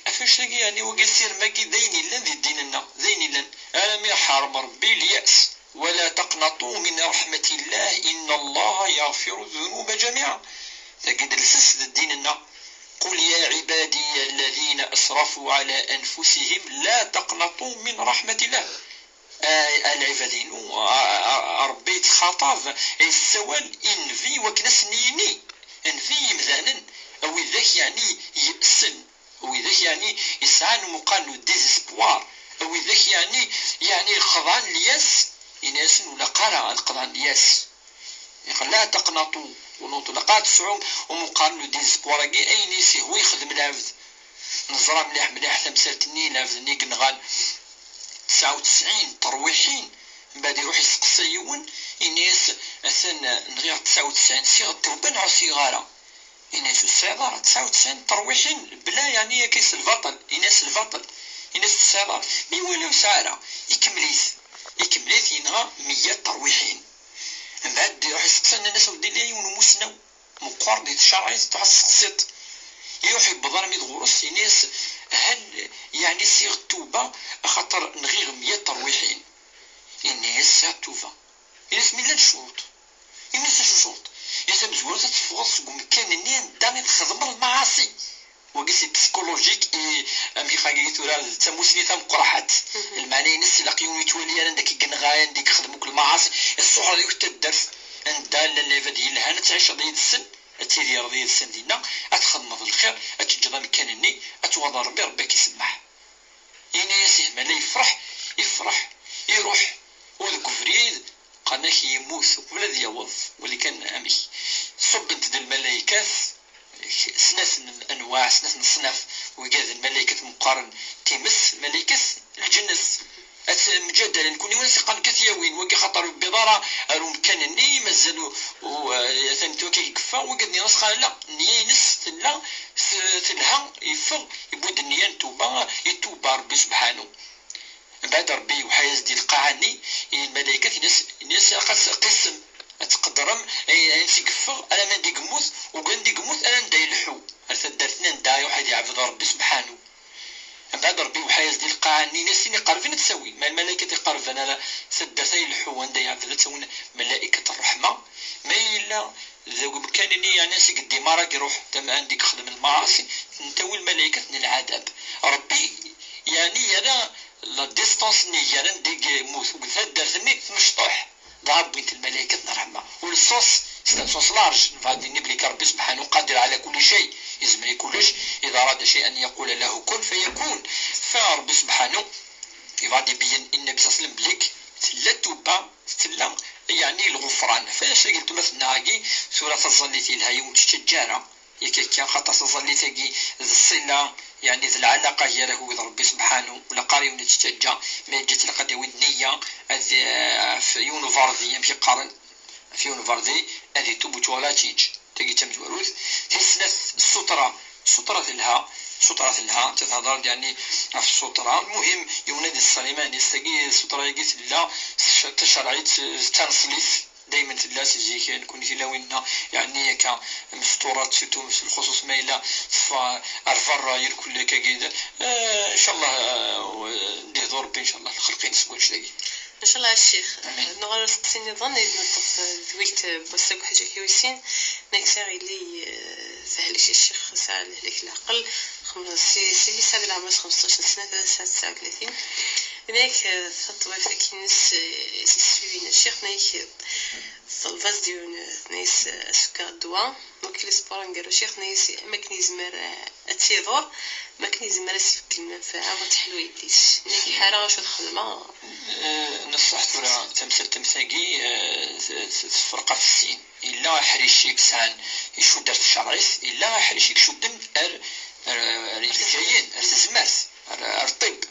افاش يعني وقسير ماكي ديني لان ذي ديننا ديني لان انا ما حارب ربي الياس ولا تقنطوا من رحمة الله إن الله يغفر الذنوب جميعا تجد السس ديننا قل يا عبادي الذين أسرفوا على أنفسهم لا تقنطوا من رحمة الله العبادين ربيت خطاف السوال إنفي وكنسنيني انفي مذانا أو ذاك يعني يأسن أو ذاك يعني يسعان مقال ديزسبوار أو ذاك يعني خضعان لياس إناس ولا قرا القضاء الياس لا تقنطوا ونوطوا لقات الصعوب ومقارن ديزبوراكي أي نيسي هو يخدم العبد نظرة مليح تمثالتني العبد نيك نغال 99 ترويحين من بعد يروح يسقسيون إناس أثنى نغير 99 صيغة توبة نعو صغارة إناس السعدار 99 ترويحين بلا يعني كيس البطل إناس البطل إناس السعدار مي ولاو سعرة يكمليت ينغى 100 ترويحين من بعد يروح يسقسنا الناس ودي لي ونموسنا مقار ديال الشرعي تاع السقسيط يروح يبضر ميد غورس ناس هل يعني صيغ التوبه خاطر نغير 100 ترويحين الناس التوبه الناس من الشروط الناس الشروط يسمى زوار تفوز مكان داني تخدم المعاصي وقيس بسيكولوجيك امي خاغي تورا تموسني تم قرحات المعني نسي لاقيوني تولي انا داك كنغايا ديك خدموك المعاصي الصحره اللي تدرس انت لا فدي لها تعيش رضي السن تيري رضي السن دينا اتخدم في الخير اتجد مكانني اتوضى ربي كيسمح يعني ياسيه ما لا يفرح يروح وذاك فريد قناك يموت ولد يوظ واللي كان امي صب انت الملائكات سناس من الانواع سناس من الصنف وقاد الملائكة مقارن تمس ملائكة الجنس مجدلا نكون يونس قان كثيوين وقي خطر بضارة أرو مكانني مازالوا وثمتو كي كفا وقدني نسخة لا نينس لا تلها يفغ يبود النيان توبا يتوبا ربي سبحانه بعد ربي وحيز ديال القاعني الملائكة ناس قسم اتقدرم انسي كفغ انا ما ندي قموت وقندي قموت انا نداي الحو هل درتنا نداي واحد يعبد ربي سبحانه من بعد ربي وحيز ديال القاعني ناسيني قرفين تسوي ما الملائكة يقرف انا سدتي الحو نداي يعبد تسوي ملائكة الرحمة ما الا ذو كانني يعني ناسي قدي ما راك يروح تم عندك خدم المعاصي نتوي الملائكة من العذاب ربي يعني انا لا ديستانس ني انا ندي موت وقد درتني مشطوح ضرب بنت الملائكة الرحمة والصوص صوص لارج فادي نبليك ربي سبحانه قادر على كل شيء يزمني كلش إذا أراد شيئا يقول له كن فيكون فربي سبحانه يفادي بين النبي صلى الله عليه وسلم بليك تلا توبا تلا يعني الغفران فاش قلت مثلا هاكي سورة الظليتي لها يوم تشجارة كان خاطر تظليتي الصلة يعني ذي العلاقة هي له وذ ربي سبحانه ولا قاري ونتشجع ما جت لقد ودنية في يونيفاردي يمشي قارن في يونيفاردي هذه توبو توالاتيج تجي تمزوروث تسنث السطرة سطرة لها تتهضر يعني في السطرة. المهم يونادي الصليمان يستقي السطرة يقيت لا تشرعيت تنصليت دائما تلا تجيك نكون تلاوينا يعني كمسطورات سيتو في الخصوص ما إلا فارفر يركل كاكيدا ان شاء الله نديه دور ربي ان شاء الله الخلقين سكون شلاقي ان شاء الله الشيخ نغير سقسيني ظن نطف ذويت بوسك حاجه كيوسين نكسر اللي فهلش الشيخ ساعه لك العقل 5 ساعه العمر 15 سنه 39 هناك خطوه فكنس سيسوين الشيخ نايك الفاز ديال ناس اسكا دوا وكل سبور نديرو شيخ ناس ما كنيزمر اتيضور ما كنيزمر اسفك المنفعه وتحلو يديش ناك حاله واش الخدمه نصحت ولا تمثل تمثاقي فرقه في السين الا حريشيك سان يشو درت الشرايس الا حريشيك شو دم الجايين الزمات الطب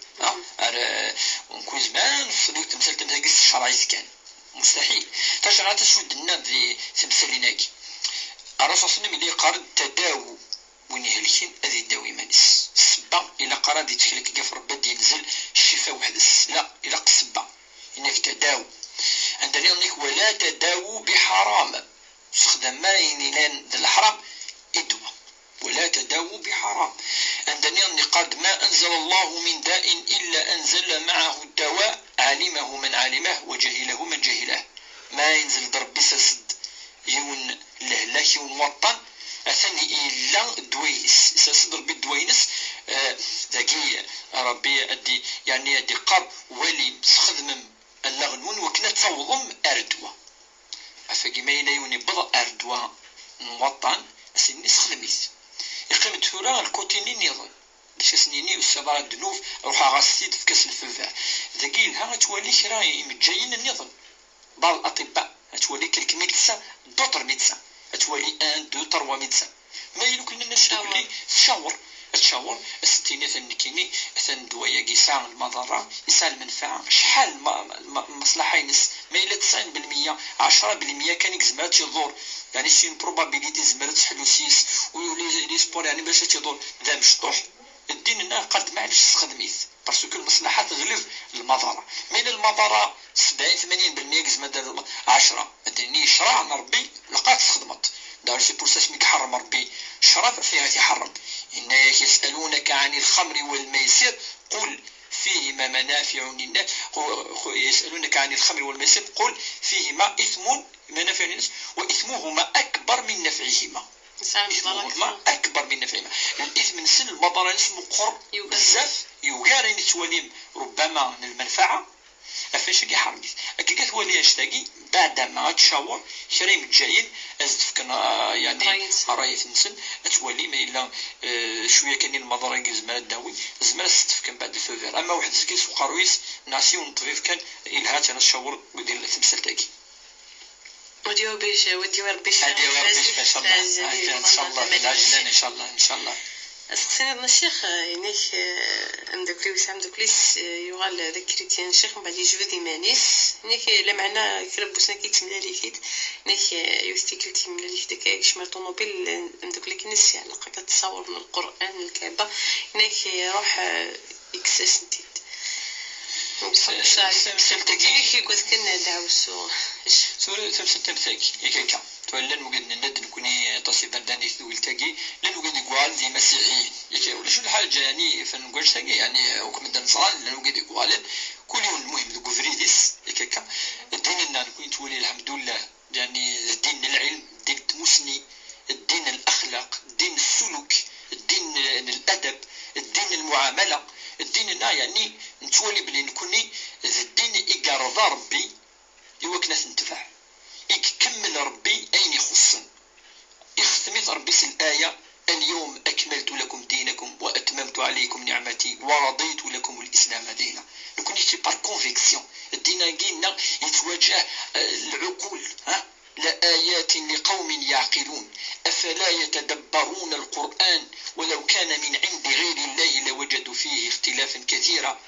ونكون زمان في تمثل تمثاقي الشرايس كان مستحيل تشرعت تسود النام في تمثليناكي الرسول صلى الله عليه وسلم اللي قارد تداو وين يهلكين هذه الداوي مانيس السبا الا قارد يتخلك كيف ربي ينزل الشفاء وحدس لا الا السبا انك تداو عندنا انك ولا تداو بحرام استخدام ما ينيلان الحرام ادوى ولا تداو بحرام عندنا انك قد ما انزل الله من داء الا انزل معه الدواء علمه من علمه وجهله من جهله ما ينزل ضرب سد يون لهلاك يون وطن أثني إلا دوينس سأصدر بالدوينس ذاكي ربي أدي يعني أدي قر ولي سخدم اللغنون وكنا تصوضم أردوا أفاقي ما ينايوني بضع أردوا موطن أسني سخدميت يقيم تورا الكوتيني نيضا باش سنيني والسبارة الدنوف روح غاسيد في كاس الفلفل ذاكي لها تولي كراي متجايين النظام بعض الأطباء تولي كلك ميدسا دوتر ميدسا تولي 1 2 3 ميدسا ما يمكن الناس تولي تشاور الستينات النكيني ثان دوايا كيسان المضرة يسال المنفعة شحال مصلحة ينس ما إلا 90% 10% كان يكزمات يدور يعني سين بروبابيليتي زمرت حلوسيس ويولي لي سبور يعني باش تيدور ذا مشطوح الدين لنا قد ما عادش تخدميت باسكو المصلحة تغلب المضرة من المضرة 70-80% كزمات 10 الدنيا شرع ربي لقات خدمت دار سي بورساش ميك حرم ربي شرع فيها تحرم إن يسألونك عن الخمر والميسر قل فيهما منافع للناس يسألونك عن الخمر والميسر قل فيهما إثم منافع للناس وإثمهما أكبر من نفعهما إثمهما أكبر من نفعهما الإثم نسل المضر اسمه قر بزاف يوغاري نتوليم ربما المنفعة أفاش كي حرميت أكيد تولي أشتاقي بعد ما تشاور شريم الجايين أزدفكن يعني راية نسن أتولي ما إلا شوية كان المضرة زمان الداوي زمان أزدفكن بعد الفوفير أما واحد زكي سوق رويس ناسي ونطفيف كان إلهات أنا الشاور ودير تمثل تاكي وديو بيش ربي إن شاء الله إن شاء الله بالعجلان إن شاء الله سيدنا الشيخ يعني عندك ليس عندك ليس يغال ذكرتي الشيخ من بعد يجبد مانيس نيك لا معنا كربوسنا كيتملالي كيت نيك يفتكرتي ملالي داك شمال طوموبيل عندك لك نسي على كتصور من القران الكعبه نيك يروح يكسس نتيت سلتكي قلت كنا دعوسو سوري تمسكي يكاكا تولى المقدن ند نكوني تصيب برداني ثولتاكي لانه قد يقال ذي مسيحيين يكا ولا شو الحاجه يعني فنقولش تاكي يعني وكم نصران لانه قد يقال كل يوم المهم ذو فريديس يكاكا الدين لنا نكون تولي الحمد لله يعني الدين العلم الدين التمسني الدين الاخلاق الدين السلوك الدين الادب الدين المعامله الدين لنا يعني نتولي بلي نكوني الدين يقرض ربي يوكنا تنتفع يكمل ربي أين يخصن يختمت ربي الآية اليوم أكملت لكم دينكم وأتممت عليكم نعمتي ورضيت لكم الإسلام دينا نكون يكتب بار كونفيكسيون الدين قلنا يتواجه العقول لآيات لقوم يعقلون أفلا يتدبرون القرآن ولو كان من عند غير الله لوجدوا فيه اختلافا كثيرا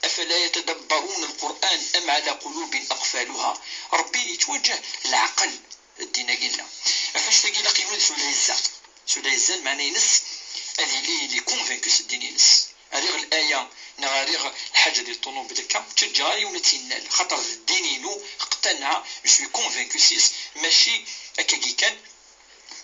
أفلا يتدبرون القرآن أم على قلوب أقفالها ربي يتوجه العقل الدين قلنا أفاش تقيل قيمة سليزة معنى ينس هذه لي كونفينكو سديني نس هذه الايه نغاريغ الحاجه ديال الطوموبيل كا تجاري ولا تينال خاطر الدينينو اقتنع جو كونفينكو سيس ماشي هكاكي كان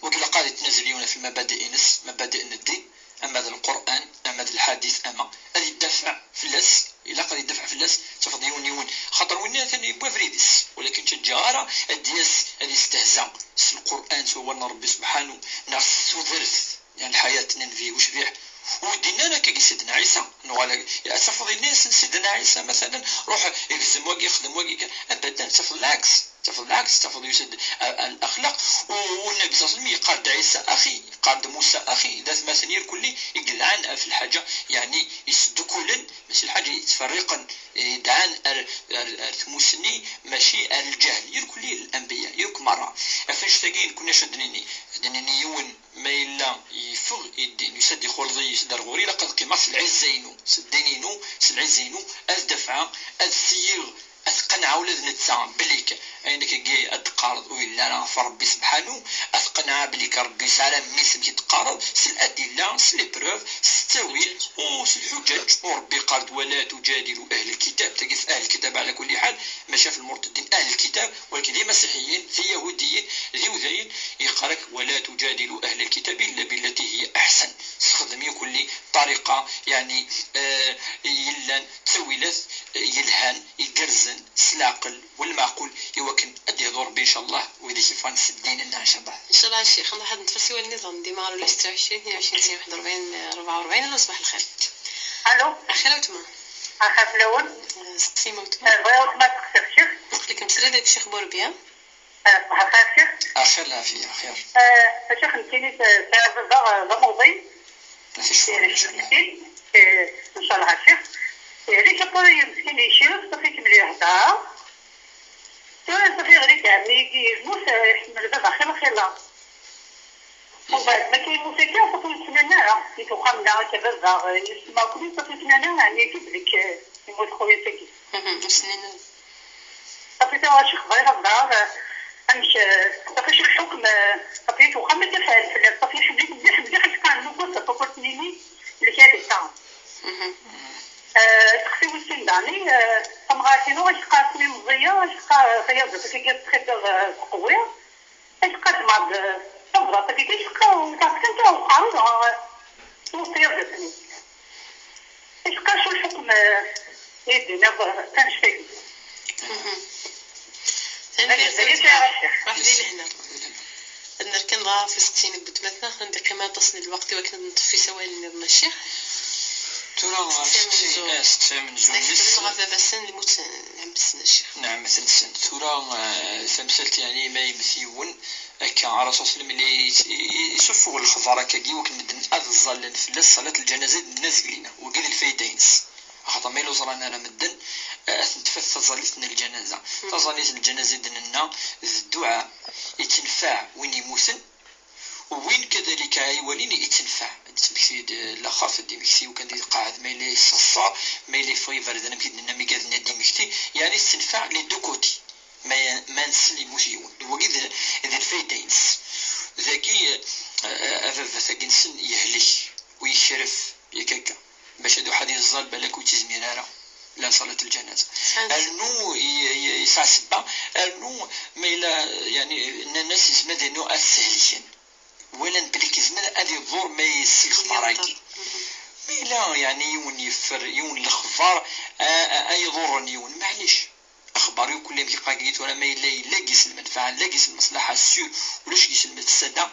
وقيلا قاعد يتنازلون في المبادئ نس مبادئ الدين اما هذا القران اما هذا الحديث اما هذه يدافع فلاس الا قال يدافع فلاس تفضل يون خاطر وين ثاني بوفريدس ولكن تجاره الدياس هذه استهزاء القران هو ربي سبحانه ناس ثلث يعني الحياه ننفي وش فيه ودينا كي سيدنا عيسى نقول يا تفضل الناس سيدنا عيسى مثلا روح يخدم واقي يخدم واقي ابدا تفضل العكس تفضل يسد الاخلاق والنبي صلى الله عليه وسلم يقاد عيسى اخي قاد موسى اخي ذات مثلا الكل يقلعان في الحاجه يعني يسد كلا ماشي الحاجه يتفرقا يدعان المسني ماشي الجهل يركل الانبياء يرك مره فاش تاقين كنا شدنيني يون ما الا يفغ الدين يسد خلطي يسدر غوري لقد قيمه العزينو سدينينو العزينو الدفعه السيغ أثقنع ولد نتسام بليك عندك جاي أتقارض وإلا أنا فربي سبحانه أثقنع بليك ربي سلام ميسم يتقارض سل الأدلة سل البروف ستوي وسل الحجج وربي قارض ولا تجادلوا أهل الكتاب تقف أهل الكتاب على كل حال ما شاف المرتدين أهل الكتاب ولكن ذي مسيحيين ذي يهوديين ذي وذين يقرك ولا تجادلوا أهل الكتاب إلا بالتي هي أحسن استخدمي كل طريقة يعني يلان تسويلث يلهان يقرزن سلاقل والمعقول يوكن ادي دور ان شاء الله ويدي كيفان سدين ان شاء الله ان شاء الله الشيخ الله حد نتفسي النظام ديما على 26 22 41 44 الله صباح الخير الو اخيرا وتما اخاف الاول ستي موت بغيت ما تقصر الشيخ لكن مسري داك الشيخ بوربيا صباح الخير الشيخ اخر العافيه خير الشيخ نتيني ساعه ضموضي ما فيش فوق ان شاء الله ان شاء الله الشيخ ليش يقول يمكن يشير صفيك مليح هذا صفي غريب عمي يجموس يحمل بابا خير لا وبعد ما كاين موسيقى صفي يتسنانا يتوخمنا كبابا يسمع كل صفي يتسنانا يعني يجيب لك يموت خويا ساكي مسنين صفي توا شيخ غير هذا امش صفي شيخ حكم صفي توخم تفعل في صفي حبيت مليح كان نقول صفي قلت نيني اللي كانت تاع تخفي وسين داني تمغاتينو اش قاسمي مزيه اش خيال تكي تخدر قويه اش قد ما تبغى تكي اش كان تاع قانون وصير دتني اش شو الحكم يدينا تنشفي واحد لهنا نركن ضاع في 60 بتمتنا عندي كما تصل الوقت وكنا نطفي سوالي نظام الشيخ ترى من زوج بس اللي موت نعم السنة الشيخ نعم مثل السن ترى ثمثلت يعني ما يمثيون هكا على صوص اللي يشوفوا الخضره كي وكندن هذا الظل في صلاه الجنازه الناس قلينا وقال الفايدينس خاطر ما يلوزرنا انا مدن تفث ظلتنا الجنازه تظليت الجنازه دننا الدعاء يتنفع وين يموتن وين كذلك يولين يتنفع تمكسيد لا خاف دي مكسي وكان دي قاعد ما لي صصا ما لي فايفر انا كيدنا مي قاد ندي مكتي يعني استنفع لي دو كوتي ما نسلموش يون وكذا اذا الفايدينس ذاكي افاف ثاكنسن يهلك ويشرف يكاكا باش هادو حد يزال بالك وتزميراره لا صلاة الجنازة النو يساسبا النو ما إلا يعني الناس يسمى نو السهلين ولا نبليك زمان هذه الظهور ما يسيخ مراكي لا يعني يون يفر يون الخبار اي ظهور يون معليش اخبار كل ما يقاقيت ولا ما يلاقيس المنفعه لاقيس المصلحه السير ولاش كيس الساده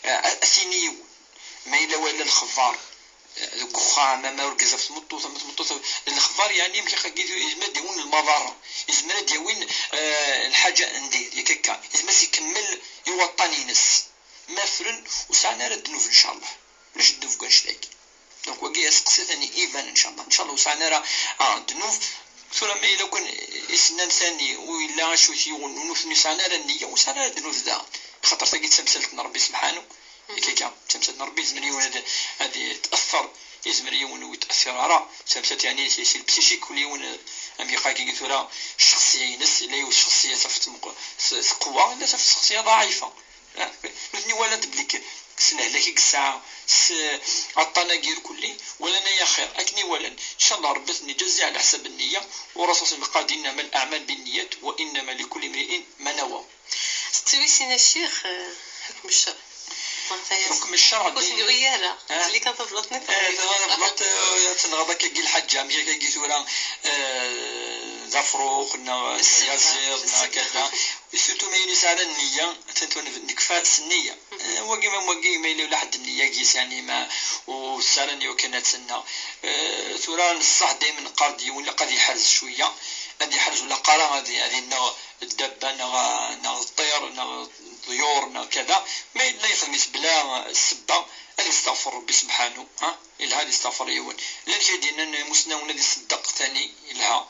اثيني ما الا ولا الخبار الكخا ما ورقزه في مطوطه الخبار يعني يمكن قاقيت يزمد يون المضاره يزمد يوين الحاجه ندير يكاكا يزمد يكمل يوطني نس ما فرن وسعنا رد نوف ان شاء الله باش ندوف كاش لاقي دونك وكي سقسي ثاني ايفان ان شاء الله وسعنا راه دنوف ثم ما الا كان اسنان ثاني ولا شوتي ونوف نسعنا راه النيه وسعنا دنوف ذا خاطر تلقى تمثلتنا ربي سبحانه كيكا تمثلتنا ربي زمريون هذه تاثر يزمريون ويتاثر راه تمثلت يعني سي البسيشيك وليون ام يقا كي قلت راه الشخصيه نس لا الشخصيه صفت قوه لا صفت شخصيه ضعيفه مثني ولا تبليك سنه لك الساعه عطانا غير كلي ولا يا خير اكني ولا ان شاء الله ربي نجزي على حسب النيه ورسول قال انما الاعمال بالنيات وانما لكل امرئ ما نوى. سينا الشيخ حكم الشرع حكم الشرع كنت ويانا اللي كانت تضغطني ضغط تنغض كي الحجه ملي كي ثورا زفروخ يزير كذا سيرتو ما ينسى على النيه تنتون نكفات النيه وقي ما يلي ولا حد النيه كيس يعني ما وسالني وكانت سنه ثورا الصح دائما قاضي ولا قاضي يحرز شويه غادي يحرز ولا قرا هذه الدبه نا الطير نا الطيور نا كذا ما يخدم بلا السبه اللي استغفر ربي سبحانه الى هذه استغفر يون لا ديالنا مسنا ولا يصدق ثاني لها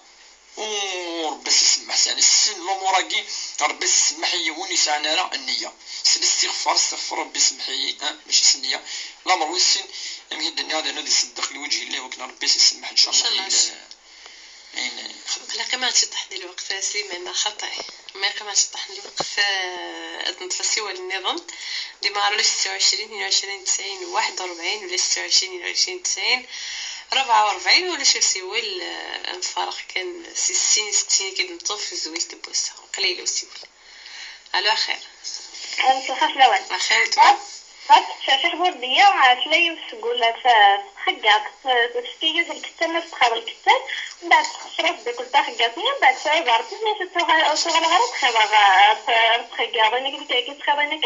وربي يسمح ثاني السن الامور كي ربي يسمح يون يسعنا راه النيه الاستغفار استغفر ربي يسمحي ماشي النيه الامر والسن يمكن الدنيا هذا الذي يصدق لوجه الله وكنا ربي يسمح ان شاء الله لا ما تشطحني الوقت سليمان خطأ ما تشطحني الوقت نتفسي ولا النظام ديما عارف 26 22 90 41 ولا 26 22 90 44 ولا شو سيوي الفرق كان 60 كي نطوف زويت تبوسها قليل وسيوي على خير صحاح لوان خير تمام شاشة بوردية عاشلي وسقول لها فخجات تشتيجي في الكتان نستخاب الكتان بعد تشرف بكل تخجاتني بعد شعب عرفتي شغل غرض خجات انك بتاكي تخابينك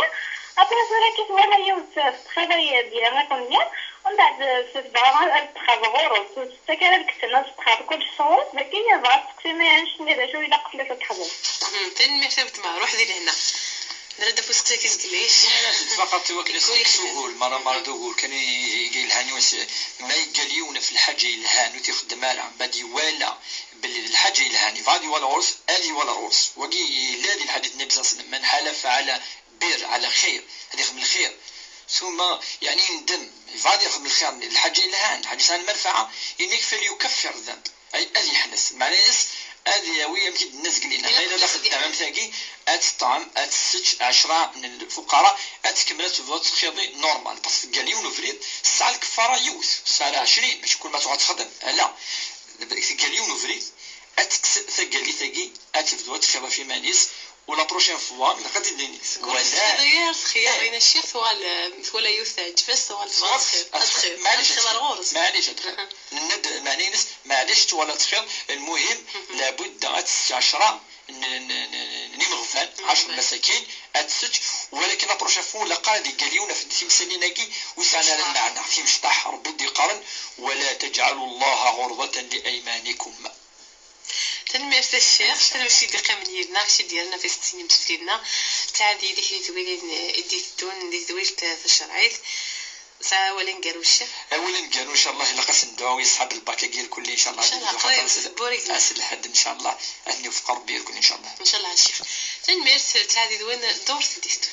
أبنى سورة كيف وانا يوم تخابي ديانا كونيا ومن بعد تتبعها تخاب غورو تستكال الكتان نستخاب كل صوت بكي يبغى تقسيما يعنش ندى شو يلقف لك الحزن تاني ما كتبت مع روح ذي لهنا نرد فستك كيسقليش فقط وكل سوغول مرة دوغول كان يقول هانيوس ما يقاليون في الحاجة الهان وتخدم على بدي ولا بالحاجة الهاني فادي ولا عرس ادي ولا عرس وقي لادي الحديث النبي صلى الله عليه وسلم من حلف على بر على خير هذا يخدم الخير ثم يعني ندم فادي يخدم الخير الحاجة الهان حديث عن المرفعة انك فليكفر الذنب اي ادي حدث معناه هذه هي يمكن الناس قلينا إذا دخل تمام ثاقي أتطعم أتسج 10 من الفقراء أتكملت فوت خيضي نورمال بس قاليون وفريد الساعة الكفارة يوث الساعة 20 مش كل ما تقعد تخدم لا قاليون وفريد ثقالي ثاقي أتفوت خيضي في مانيس ولا بروشين فوا لقد الدنيا ولا خيار بين الشيخ ولا يثاج بس ولا أدخل معليش أدخل معنينس معليش ولا تخير المهم لابد أتستعشرة نمغفان 10 مساكين أتسج ولكن أبروشين فوا لقادي قاليونا في التمثاليناكي وسعنا المعنى في مشطح ربي قارن ولا تجعلوا الله عرضة لأيمانكم تنمي الشيخ تنمشي دقيقة من يدنا شي ديالنا في 60 مسفلينا تاع دي زويلين اديتون دي زويلت في الشرعيت سا ولا نقالوا الشيخ اولا نقالوا ان شاء الله الا قاس ندعوا يصحاب الباكاكير كل ان شاء الله اسال الحد ان شاء الله اني وفق ربي الكل ان شاء الله الشيخ تنمي تاع دي وين دور ديتون